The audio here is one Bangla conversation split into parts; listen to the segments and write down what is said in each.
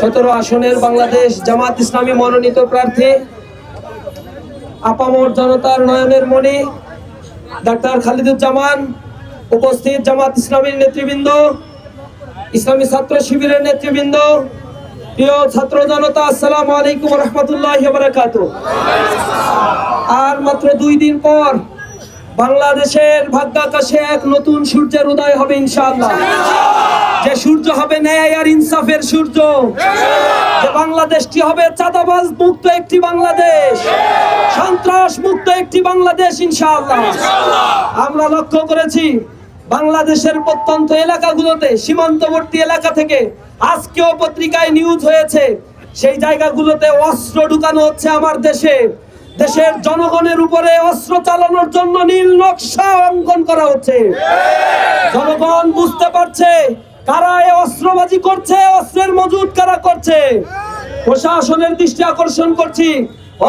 17 আসনের বাংলাদেশ জামাত ইসলামী মনোনীত প্রার্থী আপামর জনতার নয়নের মণি ডাক্তার খালিদুজ্জামান, উপস্থিত জামাত ইসলামীর নেতৃবৃন্দ, ইসলামী ছাত্র শিবিরের নেতৃবৃন্দ, প্রিয় ছাত্র জনতা, আসসালামু আলাইকুম ওয়া রাহমাতুল্লাহি ওয়া বারাকাতুহু। আর মাত্র 2 দিন পর বাংলাদেশের ভাগ্যাকাশে এক নতুন সূর্যের উদয় হবে ইনশাআল্লাহ। যে সূর্য হবে ন্যায় আর ইনসাফের সূর্য, যে বাংলাদেশটি হবে চাঁদাবাজ মুক্ত একটি বাংলাদেশ, সন্ত্রাস মুক্ত একটি বাংলাদেশ ইনশাআল্লাহ। আমরা লক্ষ্য করেছি বাংলাদেশের প্রত্যন্ত এলাকাগুলোতে, সীমান্তবর্তী এলাকা থেকে আজকেও পত্রিকায় নিউজ হয়েছে, সেই জায়গাগুলোতে অস্ত্র ঢুকানো হচ্ছে আমার দেশে। দেশের জনগণের উপরে অস্ত্র চালানোর জন্য নীল নকশা অঙ্কন করা হচ্ছে। জনগণ বুঝতে পারছে কারা এই অস্ত্রবাজি করছে, অস্ত্রের মজুদ কারা করছে। প্রশাসনের দৃষ্টি আকর্ষণ করছি,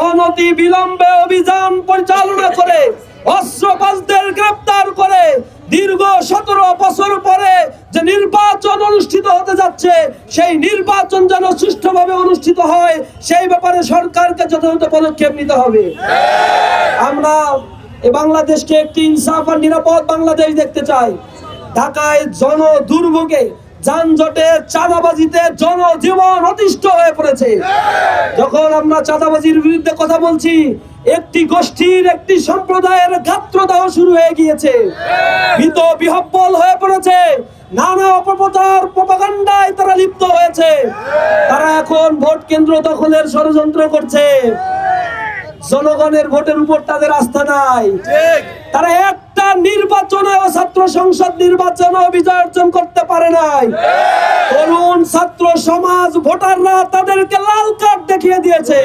অনতি বিলম্বে অভিযান পরিচালনা করে অস্ত্রবাজদের গ্রেফতার করে দীর্ঘ 17 বছর পরে যে নির্বাচন অনুষ্ঠিত হতে যাচ্ছে, সেই নির্বাচন যেন সুষ্ঠুভাবে অনুষ্ঠিত হয়, সেই ব্যাপারে সরকারকে যথাযথ পদক্ষেপ নিতে হবে। আমরা এই বাংলাদেশকে একটি ইনসাফ আর নিরাপদ বাংলাদেশ দেখতে চাই। ঢাকায় জন দুর্ভোগে, যানজটে, চাঁদাবাজিতে জনজীবন অতিষ্ঠ হয়ে পড়েছে। যখন আমরা চাঁদাবাজির বিরুদ্ধে কথা বলছি, একটি গোষ্ঠীর, একটি সম্প্রদায়ের গাত্রদাহ শুরু হয়ে গিয়েছে, ভীত বিহ্বল হয়ে পড়েছে, নানা অপপ্রচার প্রপাগান্ডায় তারা লিপ্ত হয়েছে। তারা এখন ভোট কেন্দ্র দখলের ষড়যন্ত্র করছে। জনগণের ভোটের উপর তাদের আস্থা নাই। তারা একটা নির্বাচনেও, ছাত্র সংসদ নির্বাচনেও বিজয় অর্জন করতে পারে নাই। তরুণ ছাত্র সমাজ, ভোটাররা তাদেরকে লাল কার্ড দেখিয়ে দিয়েছে।